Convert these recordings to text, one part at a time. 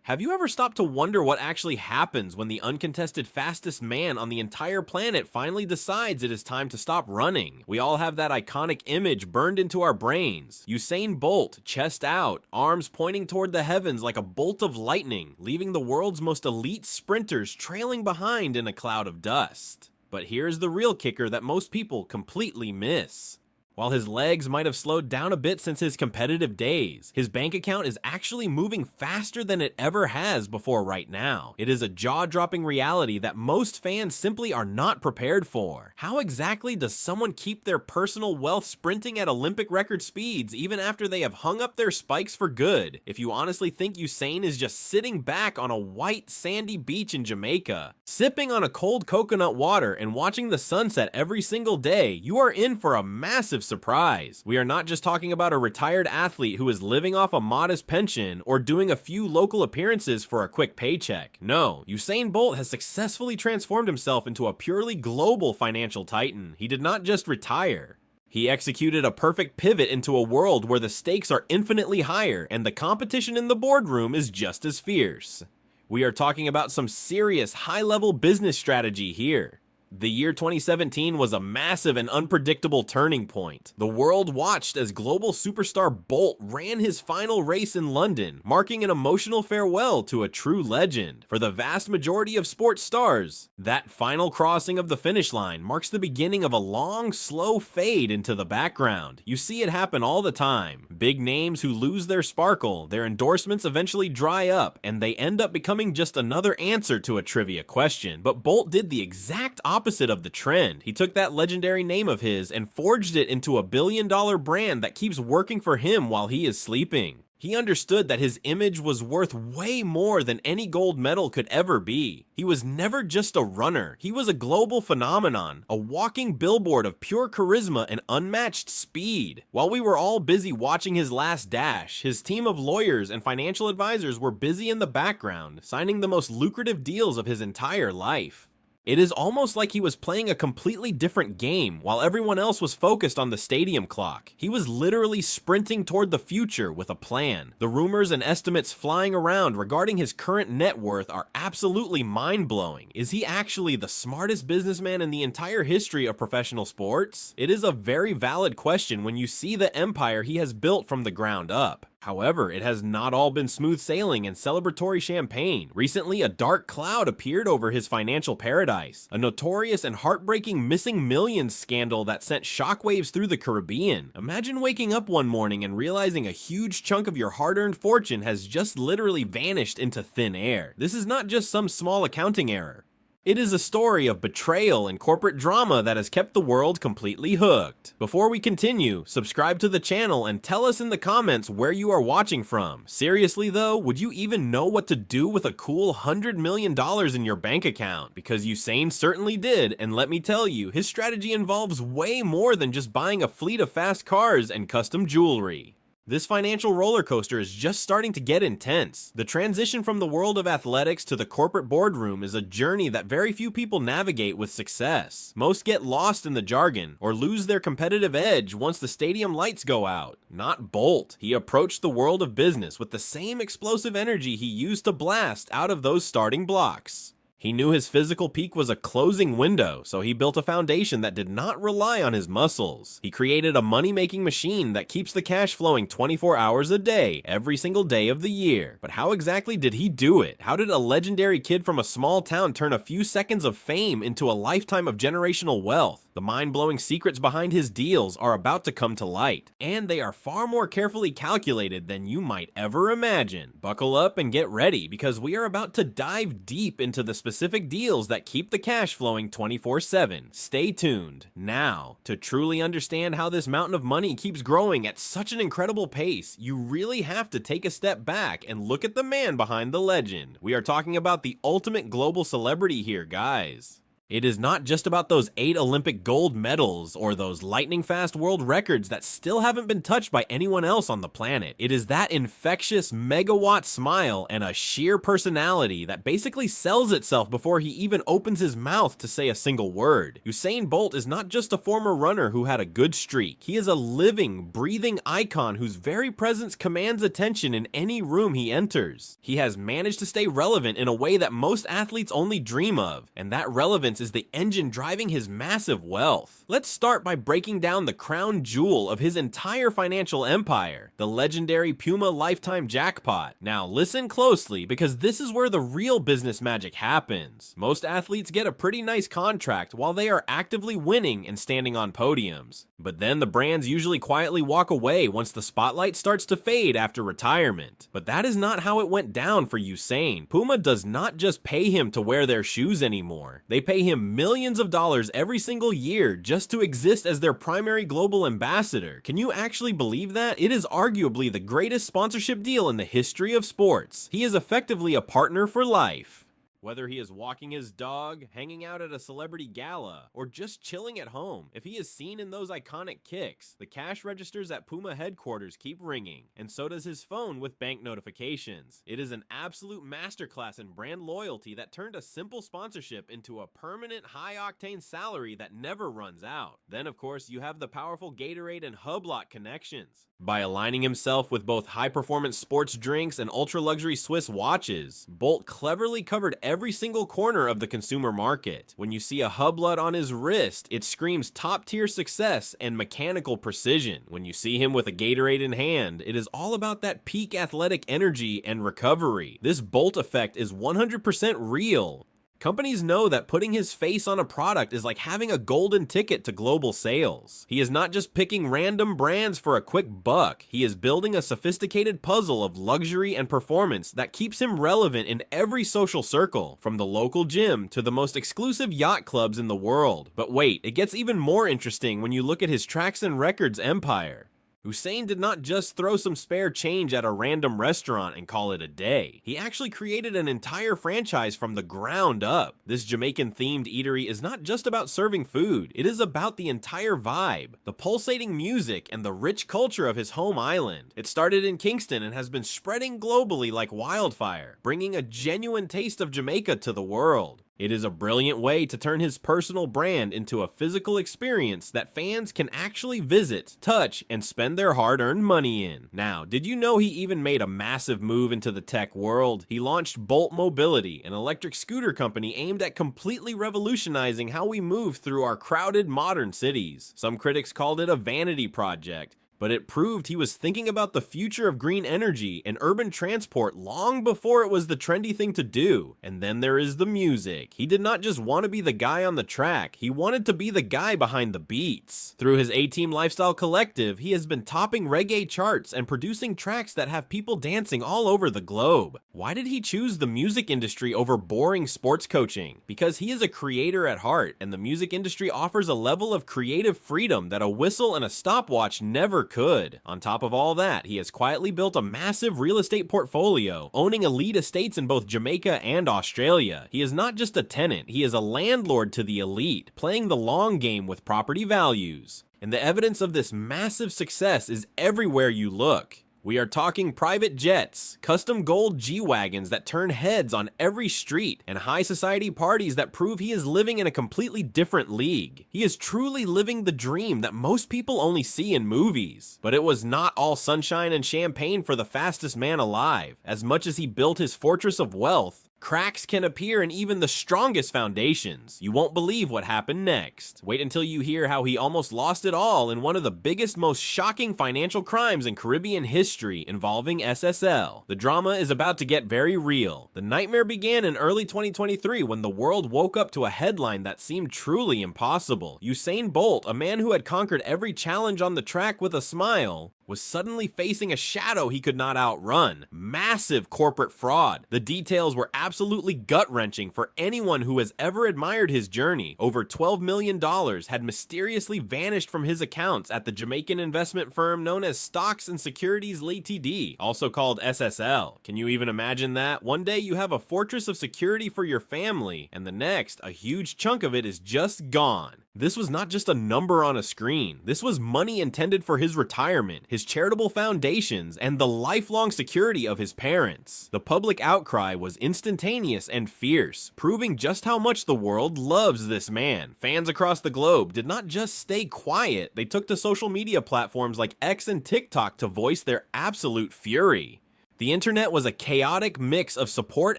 Have you ever stopped to wonder what actually happens when the uncontested fastest man on the entire planet finally decides it is time to stop running? We all have that iconic image burned into our brains. Usain Bolt, chest out, arms pointing toward the heavens like a bolt of lightning, leaving the world's most elite sprinters trailing behind in a cloud of dust. But here's the real kicker that most people completely miss. While his legs might have slowed down a bit since his competitive days, his bank account is actually moving faster than it ever has before right now. It is a jaw-dropping reality that most fans simply are not prepared for. How exactly does someone keep their personal wealth sprinting at Olympic record speeds even after they have hung up their spikes for good? If you honestly think Usain is just sitting back on a white, sandy beach in Jamaica, sipping on a cold coconut water and watching the sunset every single day, you are in for a massive surprise. We are not just talking about a retired athlete who is living off a modest pension or doing a few local appearances for a quick paycheck. No, Usain Bolt has successfully transformed himself into a purely global financial titan. He did not just retire. He executed a perfect pivot into a world where the stakes are infinitely higher and the competition in the boardroom is just as fierce. We are talking about some serious high-level business strategy here. The year 2017 was a massive and unpredictable turning point. The world watched as global superstar Bolt ran his final race in London, marking an emotional farewell to a true legend. For the vast majority of sports stars, that final crossing of the finish line marks the beginning of a long, slow fade into the background. You see it happen all the time. Big names who lose their sparkle, their endorsements eventually dry up, and they end up becoming just another answer to a trivia question. But Bolt did the exact opposite of the trend. He took that legendary name of his and forged it into a billion-dollar brand that keeps working for him while he is sleeping. He understood that his image was worth way more than any gold medal could ever be. He was never just a runner. He was a global phenomenon, a walking billboard of pure charisma and unmatched speed. While we were all busy watching his last dash, his team of lawyers and financial advisors were busy in the background, signing the most lucrative deals of his entire life. It is almost like he was playing a completely different game while everyone else was focused on the stadium clock. He was literally sprinting toward the future with a plan. The rumors and estimates flying around regarding his current net worth are absolutely mind-blowing. Is he actually the smartest businessman in the entire history of professional sports? It is a very valid question when you see the empire he has built from the ground up. However, it has not all been smooth sailing and celebratory champagne. Recently, a dark cloud appeared over his financial paradise, a notorious and heartbreaking missing millions scandal that sent shockwaves through the Caribbean. Imagine waking up one morning and realizing a huge chunk of your hard-earned fortune has just literally vanished into thin air. This is not just some small accounting error. It is a story of betrayal and corporate drama that has kept the world completely hooked. Before we continue, subscribe to the channel and tell us in the comments where you are watching from. Seriously though, would you even know what to do with a cool $100 million in your bank account? Because Usain certainly did, and let me tell you, his strategy involves way more than just buying a fleet of fast cars and custom jewelry. This financial roller coaster is just starting to get intense. The transition from the world of athletics to the corporate boardroom is a journey that very few people navigate with success. Most get lost in the jargon or lose their competitive edge once the stadium lights go out. Not Bolt. He approached the world of business with the same explosive energy he used to blast out of those starting blocks. He knew his physical peak was a closing window, so he built a foundation that did not rely on his muscles. He created a money-making machine that keeps the cash flowing 24 hours a day, every single day of the year. But how exactly did he do it? How did a legendary kid from a small town turn a few seconds of fame into a lifetime of generational wealth? The mind-blowing secrets behind his deals are about to come to light, and they are far more carefully calculated than you might ever imagine. Buckle up and get ready, because we are about to dive deep into the specific deals that keep the cash flowing 24/7. Stay tuned. Now, to truly understand how this mountain of money keeps growing at such an incredible pace, you really have to take a step back and look at the man behind the legend. We are talking about the ultimate global celebrity here, guys. It is not just about those 8 Olympic gold medals or those lightning-fast world records that still haven't been touched by anyone else on the planet. It is that infectious megawatt smile and a sheer personality that basically sells itself before he even opens his mouth to say a single word. Usain Bolt is not just a former runner who had a good streak. He is a living, breathing icon whose very presence commands attention in any room he enters. He has managed to stay relevant in a way that most athletes only dream of, and that relevance is the engine driving his massive wealth. Let's start by breaking down the crown jewel of his entire financial empire, the legendary Puma lifetime jackpot. Now listen closely, because this is where the real business magic happens. Most athletes get a pretty nice contract while they are actively winning and standing on podiums. But then the brands usually quietly walk away once the spotlight starts to fade after retirement. But that is not how it went down for Usain. Puma does not just pay him to wear their shoes anymore. They pay him millions of dollars every single year just to exist as their primary global ambassador. Can you actually believe that? It is arguably the greatest sponsorship deal in the history of sports. He is effectively a partner for life. Whether he is walking his dog, hanging out at a celebrity gala, or just chilling at home, if he is seen in those iconic kicks, the cash registers at Puma headquarters keep ringing, and so does his phone with bank notifications. It is an absolute masterclass in brand loyalty that turned a simple sponsorship into a permanent high-octane salary that never runs out. Then, of course, you have the powerful Gatorade and Hublot connections. By aligning himself with both high-performance sports drinks and ultra-luxury Swiss watches, Bolt cleverly covered every single corner of the consumer market. When you see a Hublot on his wrist, it screams top-tier success and mechanical precision. When you see him with a Gatorade in hand, it is all about that peak athletic energy and recovery. This Bolt effect is 100% real. Companies know that putting his face on a product is like having a golden ticket to global sales. He is not just picking random brands for a quick buck. He is building a sophisticated puzzle of luxury and performance that keeps him relevant in every social circle, from the local gym to the most exclusive yacht clubs in the world. But wait, it gets even more interesting when you look at his tracks and records empire. Usain did not just throw some spare change at a random restaurant and call it a day. He actually created an entire franchise from the ground up. This Jamaican-themed eatery is not just about serving food, it is about the entire vibe, the pulsating music, and the rich culture of his home island. It started in Kingston and has been spreading globally like wildfire, bringing a genuine taste of Jamaica to the world. It is a brilliant way to turn his personal brand into a physical experience that fans can actually visit, touch, and spend their hard-earned money in. Now, did you know he even made a massive move into the tech world? He launched Bolt Mobility, an electric scooter company aimed at completely revolutionizing how we move through our crowded modern cities. Some critics called it a vanity project, but it proved he was thinking about the future of green energy and urban transport long before it was the trendy thing to do. And then there is the music. He did not just want to be the guy on the track, he wanted to be the guy behind the beats. Through his A-Team Lifestyle Collective, he has been topping reggae charts and producing tracks that have people dancing all over the globe. Why did he choose the music industry over boring sports coaching? Because he is a creator at heart, and the music industry offers a level of creative freedom that a whistle and a stopwatch never could. On top of all that, he has quietly built a massive real estate portfolio, owning elite estates in both Jamaica and Australia. He is not just a tenant, he is a landlord to the elite, playing the long game with property values. And the evidence of this massive success is everywhere you look. We are talking private jets, custom gold G-Wagons that turn heads on every street, and high society parties that prove he is living in a completely different league. He is truly living the dream that most people only see in movies. But it was not all sunshine and champagne for the fastest man alive. As much as he built his fortress of wealth, cracks can appear in even the strongest foundations. You won't believe what happened next. Wait until you hear how he almost lost it all in one of the biggest, most shocking financial crimes in Caribbean history involving SSL. The drama is about to get very real. The nightmare began in early 2023 when the world woke up to a headline that seemed truly impossible. Usain Bolt, a man who had conquered every challenge on the track with a smile, was suddenly facing a shadow he could not outrun: massive corporate fraud. The details were absolutely gut-wrenching for anyone who has ever admired his journey. Over $12 million had mysteriously vanished from his accounts at the Jamaican investment firm known as Stocks and Securities Ltd, also called SSL. Can you even imagine that? One day you have a fortress of security for your family, and the next, a huge chunk of it is just gone. This was not just a number on a screen. This was money intended for his retirement, his charitable foundations, and the lifelong security of his parents. The public outcry was instantaneous and fierce, proving just how much the world loves this man. Fans across the globe did not just stay quiet, they took to social media platforms like X and TikTok to voice their absolute fury. The internet was a chaotic mix of support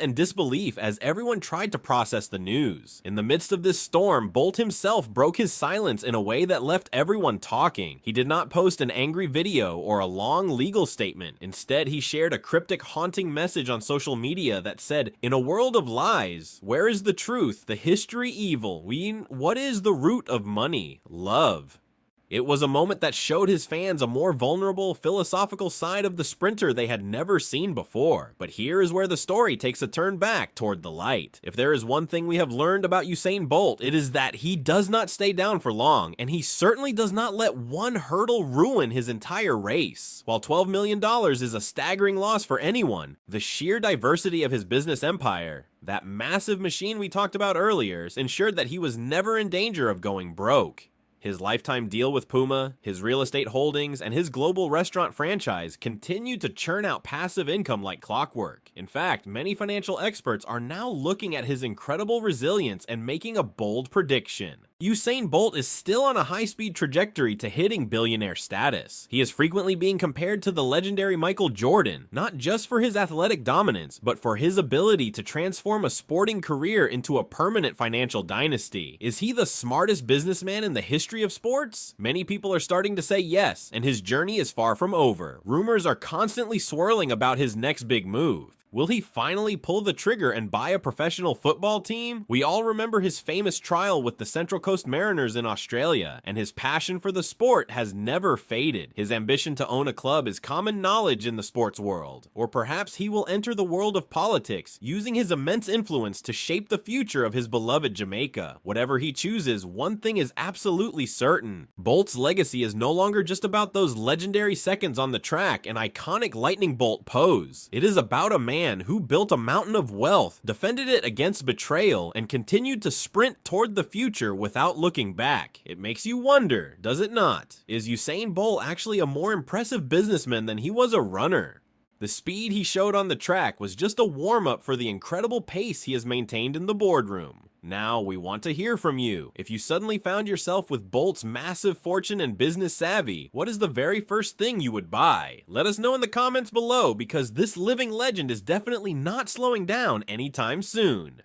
and disbelief as everyone tried to process the news. In the midst of this storm, Bolt himself broke his silence in a way that left everyone talking. He did not post an angry video or a long legal statement. Instead, he shared a cryptic, haunting message on social media that said, "In a world of lies, where is the truth, the history evil? What is the root of money? Love." It was a moment that showed his fans a more vulnerable, philosophical side of the sprinter they had never seen before. But here is where the story takes a turn back toward the light. If there is one thing we have learned about Usain Bolt, it is that he does not stay down for long, and he certainly does not let one hurdle ruin his entire race. While $12 million is a staggering loss for anyone, the sheer diversity of his business empire, that massive machine we talked about earlier, ensured that he was never in danger of going broke. His lifetime deal with Puma, his real estate holdings, and his global restaurant franchise continued to churn out passive income like clockwork. In fact, many financial experts are now looking at his incredible resilience and making a bold prediction. Usain Bolt is still on a high-speed trajectory to hitting billionaire status. He is frequently being compared to the legendary Michael Jordan, not just for his athletic dominance, but for his ability to transform a sporting career into a permanent financial dynasty. Is he the smartest businessman in the history of sports? Many people are starting to say yes, and his journey is far from over. Rumors are constantly swirling about his next big move. Will he finally pull the trigger and buy a professional football team? We all remember his famous trial with the Central Coast Mariners in Australia, and his passion for the sport has never faded. His ambition to own a club is common knowledge in the sports world. Or perhaps he will enter the world of politics, using his immense influence to shape the future of his beloved Jamaica. Whatever he chooses, one thing is absolutely certain: Bolt's legacy is no longer just about those legendary seconds on the track and iconic lightning bolt pose. It is about a man who built a mountain of wealth, defended it against betrayal, and continued to sprint toward the future without looking back. It makes you wonder, does it not? Is Usain Bolt actually a more impressive businessman than he was a runner? The speed he showed on the track was just a warm-up for the incredible pace he has maintained in the boardroom. Now, we want to hear from you. If you suddenly found yourself with Bolt's massive fortune and business savvy, what is the very first thing you would buy? Let us know in the comments below, because this living legend is definitely not slowing down anytime soon.